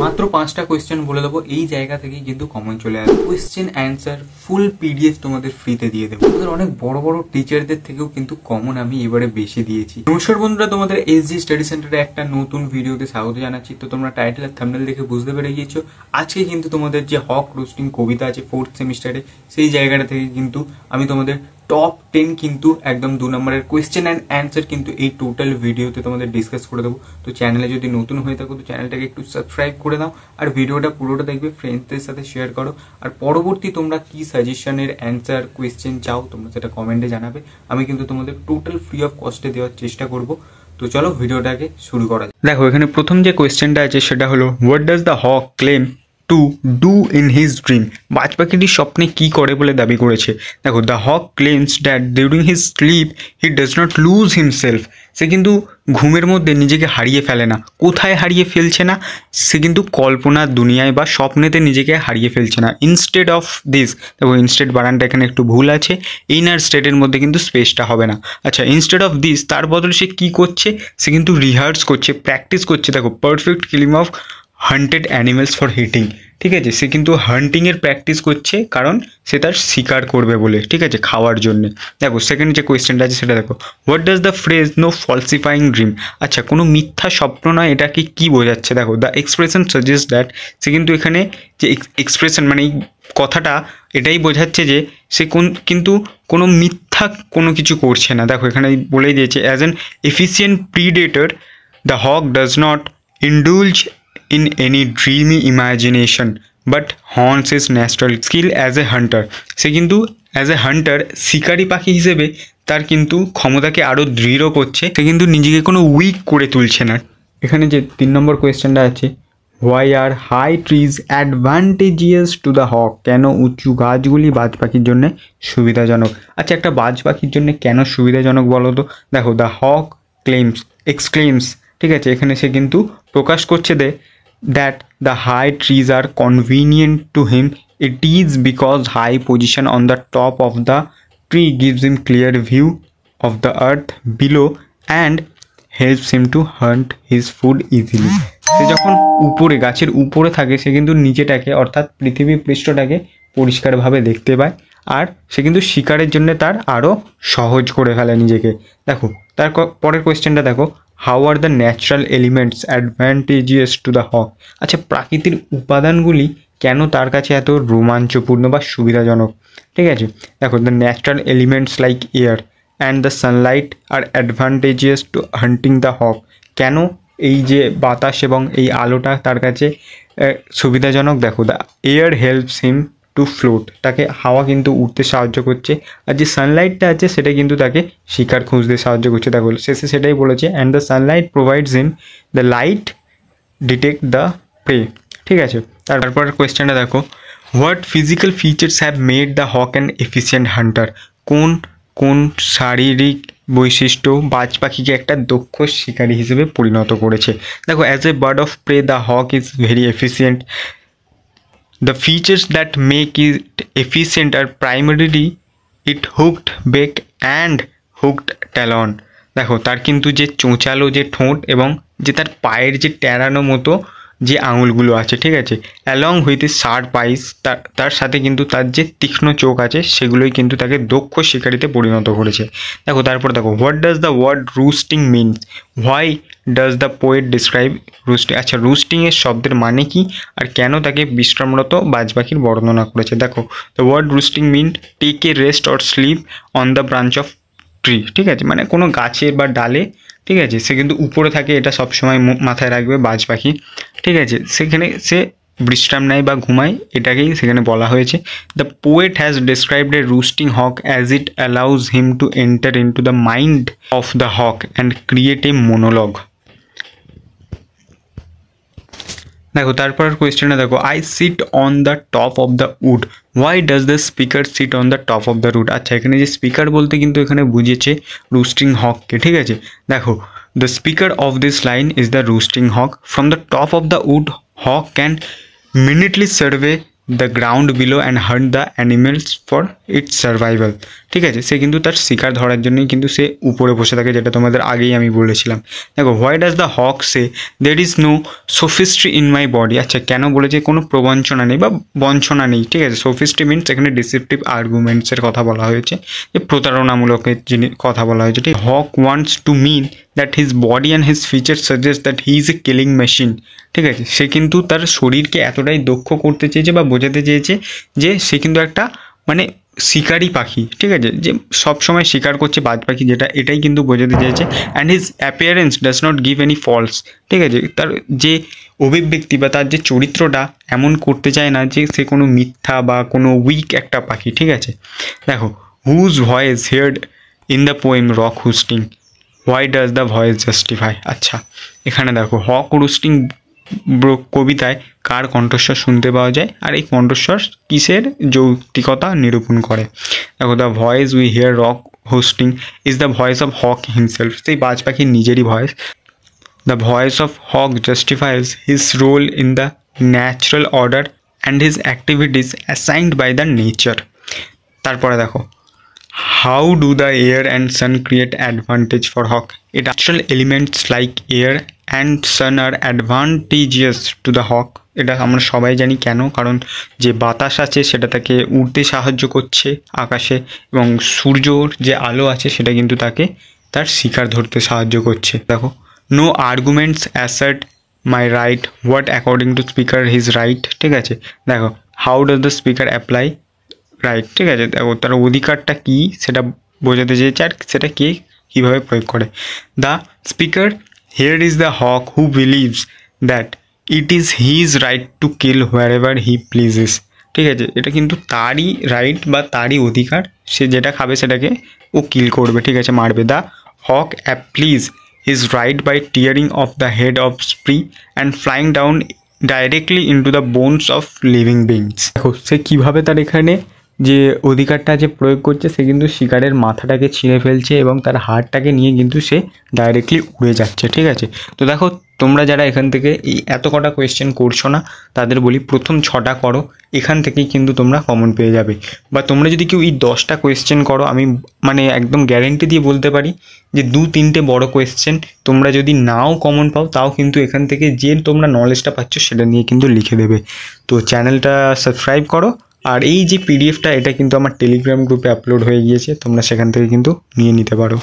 মাত্র 5টা কোয়েশ্চেন বলে দেবো, এই জায়গা থেকে কিন্তু কমন চলে আসবে। কোয়েশ্চেন অ্যান্সার ফুল পিডিএফ তোমাদের ফ্রিতে দিয়ে দেবো। তোমাদের অনেক বড় বড় টিচারদের থেকেও কিন্তু কমন আমি এবারে বেশি দিয়েছি। নমস্কার বন্ধুরা, তোমাদের এসজি স্টাডি সেন্টারে একটা নতুন ভিডিওতে স্বাগত জানাচ্ছি। তো তোমরা টাইটেল আর থাম্বনেল দেখে বুঝতে পেরে গিয়েছো আজকে কিন্তু তোমাদের যে হক রোস্টিং কবিতা আছে 4th সেমিস্টারে, সেই জায়গাটা থেকে কিন্তু আমি তোমাদের টপ 10 কিন্তু একদম 2 নম্বরের কোয়েশ্চেন অ্যান্ড অ্যান্সার কিন্তু এই টোটাল ভিডিওতে তোমাদের ডিসকাস করে দেবো। তো চ্যানেলে যদি নতুন হয়ে থাকো তো চ্যানেলটাকে একটু সাবস্ক্রাইব করে দাও, আর ভিডিওটা পুরোটা দেখবে, ফ্রেন্ডসদের সাথে শেয়ার করো। আর পরবর্তী তোমরা কি সাজেশনের অ্যান্সার কোয়েশ্চেন চাও তোমরা সেটা কমেন্টে জানাবে। আমি কিন্তু তোমাদের টোটাল ফ্রি অফ কস্টে দেওয়ার চেষ্টা করব। তো চলো ভিডিওটাকে শুরু করা যাক। দেখো এখানে প্রথম যে কোয়েশ্চেনটা আছে সেটা হলো, what does the hawk claim to do in his dream? বাজ পাখিটি স্বপ্নে কি করে বলে দাবি করেছে? দেখো, the hawk claims that during his sleep he does not lose himself. সে কিন্তু ঘুমের মধ্যে নিজেকে হারিয়ে ফেলে না। কোথায় হারিয়ে ফেলছে না? সে কিন্তু কল্পনার দুনিয়ায় বা স্বপ্নেতে নিজেকে হারিয়ে ফেলছে না। ইনস্টেড অফ দিস, দেখো ইনস্টেড বানানটা এখানে একটু ভুল আছে, ইনার স্টেটের মধ্যে কিন্তু স্পেসটা হবে না। আচ্ছা, ইনস্টেড অফ দিস তার বদলে সে কী করছে? সে কিন্তু রিহার্স করছে, প্র্যাকটিস করছে। দেখো, perfect killing of hunted animals for hitting. ঠিক আছে, সে কিন্তু হান্টিংয়ের প্র্যাকটিস করছে, কারণ সে তার শিকার করবে বলে, ঠিক আছে, খাওয়ার জন্য। দেখো সেকেন্ড যে কোয়েশ্চেনটা আছে সেটা দেখো, what does the phrase no falsifying dream? আচ্ছা, কোনো মিথ্যা স্বপ্ন নয়, এটাকে কি বোঝাচ্ছে? দেখো, দ্য এক্সপ্রেশন সাজেস্ট দ্যাট, সে কিন্তু এখানে যে এক্সপ্রেশন মানে এই কথাটা এটাই বোঝাচ্ছে যে সে কিন্তু কোনো মিথ্যা কোনো কিছু করছে না। দেখো এখানে বলেই দিয়েছে, as an efficient predator the hawk does not indulge in any dreamy imagination but haunts his natural skill as a hunter. সে কিন্তু অ্যাজ এ হান্টার, শিকারি পাখি হিসেবে তার কিন্তু ক্ষমতাকে আরও দৃঢ় করছে। সে কিন্তু নিজেকে কোনো উইক করে তুলছে না। এখানে যে 3 নম্বর কোয়েশ্চেনটা আছে, why are high trees advantageous to the hawk? কেন উঁচু গাছগুলি বাজ পাখির জন্য সুবিধাজনক? আচ্ছা, একটা বাজ পাখির জন্য কেন সুবিধাজনক বলো তো? দেখো, দ্য হক এক্সক্লেমস, ঠিক আছে, এখানে সে কিন্তু প্রকাশ করছে that the high trees are convenient to him. It is because high position on the top of the tree gives him clear view of the earth below and helps him to hunt his food easily. সে যখন উপরে, গাছের উপরে থাকে, সে কিন্তু নিচেটাকে অর্থাৎ পৃথিবী পৃষ্ঠটাকে পরিষ্কারভাবে দেখতে পায়, আর সে কিন্তু শিকারের জন্য তার আরও সহজ করে ফেলে নিজেকে। দেখো তার পরের কোয়েশ্চেনটা দেখো, how are the natural elements advantageous to the hawk? আচ্ছা, প্রাকৃতিক উপাদানগুলি কেন তার কাছে এত রোমাঞ্চপূর্ণ বা সুবিধাজনক? ঠিক আছে, দেখো, the natural elements like air and the sunlight are advantageous to hunting the hawk. কেন এই যে বাতাস এবং এই আলোটা তার কাছে সুবিধাজনক? দেখো, the air helps him to float, তাকে হাওয়া কিন্তু উঠতে সাহায্য করছে, আর যে সানলাইটটা আছে সেটা কিন্তু তাকে শিকার খুঁজতে সাহায্য করছে। দেখো শেষে সেটাই বলেছে, and the sunlight provides him the light detect the prey. ঠিক আছে, তারপর কোয়েশ্চেনটা দেখো, what physical features have made the hawk an efficient hunter? কোন কোন শারীরিক বৈশিষ্ট্য বাজ পাখিকে একটা দক্ষ শিকারী হিসেবে পরিণত করেছে? দেখো, as a bird of prey the hawk is very efficient. The features that make it efficient are primarily its hooked beak and hooked talon. দেখো, তার কিন্তু যে চোঁচালো যে ঠোঁট এবং যে তার পায়ের যে টেরানো মতো যে আঙুলগুলো আছে, ঠিক আছে, অ্যালং উইথ শার্প আইস, তার সাথে কিন্তু তার যে তীক্ষ্ণ চোখ আছে সেগুলোই কিন্তু তাকে দক্ষ শিকারিতে পরিণত করেছে। দেখো তারপর দেখো, what does the word roosting mean? Why does the poet describe roosting? আচ্ছা, রুস্টিংয়ের শব্দের মানে কি আর কেন তাকে বিশ্রামরত বাজ পাখির বর্ণনা করেছে? দেখো, the word roosting mean take a rest or sleep on the branch of tree. ঠিক আছে, মানে কোনো গাছের বা ডালে, ঠিক আছে, সে কিন্তু উপরে থাকে, এটা সবসময় মাথায় রাখবে বাজ পাখি। ঠিক আছে, সেখানে সে বিশ্রাম নেয় বা ঘুমায়, এটাকেই সেখানে বলা হয়েছে। The poet has described a roosting hawk as it allows him to enter in to the mind of the hawk and create a monologue. দেখো তারপর কোয়েশ্চেনটা দেখো, I sit on the top of the wood, why does the speaker sit on the top of the rood? আচ্ছা, এখানে যে speaker বলতে কিন্তু এখানে বুঝিয়েছে রুস্টিং হককে। ঠিক আছে, দেখো, the speaker of this line is the roosting hawk. From the top of the wood hawk can minutely survey the ground below and hunt the animals for its survival. ঠিক আছে, সে কিন্তু তার শিকার ধরার জন্যই কিন্তু সে উপরে বসে থাকে, যেটা তোমাদের আগেই আমি বলেছিলাম। দেখো, why does the hawk say there is no sophistry in my body. আচ্ছা, কেন বলেছে কোনো প্রবঞ্চনা নেই বা বঞ্চনা নেই, ঠিক আছে। সোফিস্ট্রি মিনস এখানে ডিসেপটিভ আর্গুমেন্টসের কথা বলা হয়েছে, যে প্রতারণামূলক জিনিস কথা বলা হয়েছে, ঠিক। Hawk wants to mean that his body and his feature suggest that he is a killing machine, ঠিক আছে। সে কিন্তু তার শরীরকে এতটাই দক্ষ করতে চেয়েছে বা বোঝাতে চেয়েছে যে সে কিন্তু একটা মানে শিকারি পাখি, ঠিক আছে, যে সবসময় শিকার করছে, বাজ পাখি যেটা, এটাই কিন্তু বোঝাতে চেয়েছে। And his appearance does not give any false, ঠিক আছে। তার যে অভিব্যক্তি বা তার যে চরিত্রটা এমন করতে চায় না যে সে কোনো মিথ্যা বা কোনো উইক একটা পাখি, ঠিক আছে। দেখো, whose voice heard in the poem Hawk Roosting, why does the voice justify. আচ্ছা, এখানে দেখো হক রুস্টিং কবিতায় কার কণ্ঠস্বর শুনতে পাওয়া যায়, আর এই কণ্ঠস্বর কিসের যৌক্তিকতা নিরূপণ করে। দেখো, the voice we hear Hawk Roosting is the voice of hawk himself, সেই বাজ পাখির নিজেরই voice. The voice of hawk justifies his role in the natural order and his activities assigned by the nature. তারপরে দেখো, how do the air and sun create advantage for hawk? It natural elements like air and sun are advantageous to the hawk. এটা আমরা সবাই জানি কেন, কারণ যে বাতাস আছে সেটা তাকে উড়তে সাহায্য করছে আকাশে, এবং সূর্যর যে আলো আছে সেটা কিন্তু তাকে তার শিকার ধরতে সাহায্য করছে। দেখো, no arguments assert my right, what according to speaker his right, ঠিক আছে। দেখো, how does the speaker apply right, ঠিক আছে। দেখো, তার অধিকারটা কী সেটা বোঝাতে চেয়েছে, আর সেটা কে কীভাবে প্রয়োগ করে। The speaker here is the hawk who believes that it is his right to kill wherever he pleases, ঠিক আছে। এটা কিন্তু তারই রাইট বা তারই অধিকার, সে যেটা খাবে সেটাকে ও কিল করবে, ঠিক আছে, মারবে। The hawk applies his right by tearing off the head of spree and flying down directly into the bones of living beings. দেখো, সে কীভাবে তার এখানে যে অধিকারটা যে প্রয়োগ করছে, সে কিন্তু শিকারের মাথাটাকে ছিঁড়ে ফেলছে এবং তার হাড়টাকে নিয়ে কিন্তু সে ডাইরেক্টলি উড়ে যাচ্ছে, ঠিক আছে। তো দেখো, তোমরা যারা এখান থেকে এই এত কটা কোয়েশ্চেন করছো না, তাদের বলি প্রথম 6টা করো, এখান থেকেই কিন্তু তোমরা কমন পেয়ে যাবে। বা তোমরা যদি কেউ এই 10টা কোয়েশ্চেন করো, আমি মানে একদম গ্যারেন্টি দিয়ে বলতে পারি যে 2-3টে বড় কোয়েশ্চেন তোমরা যদি নাও কমন পাও, তাও কিন্তু এখান থেকে যে তোমরা নলেজটা পাচ্ছ সেটা নিয়ে কিন্তু লিখে দেবে। তো চ্যানেলটা সাবস্ক্রাইব করো, আর এই যে পিডিএফটা, এটা কিন্তু আমার টেলিগ্রাম গ্রুপে আপলোড হয়ে গিয়েছে, তোমরা সেখান থেকে কিন্তু নিয়ে নিতে পারো।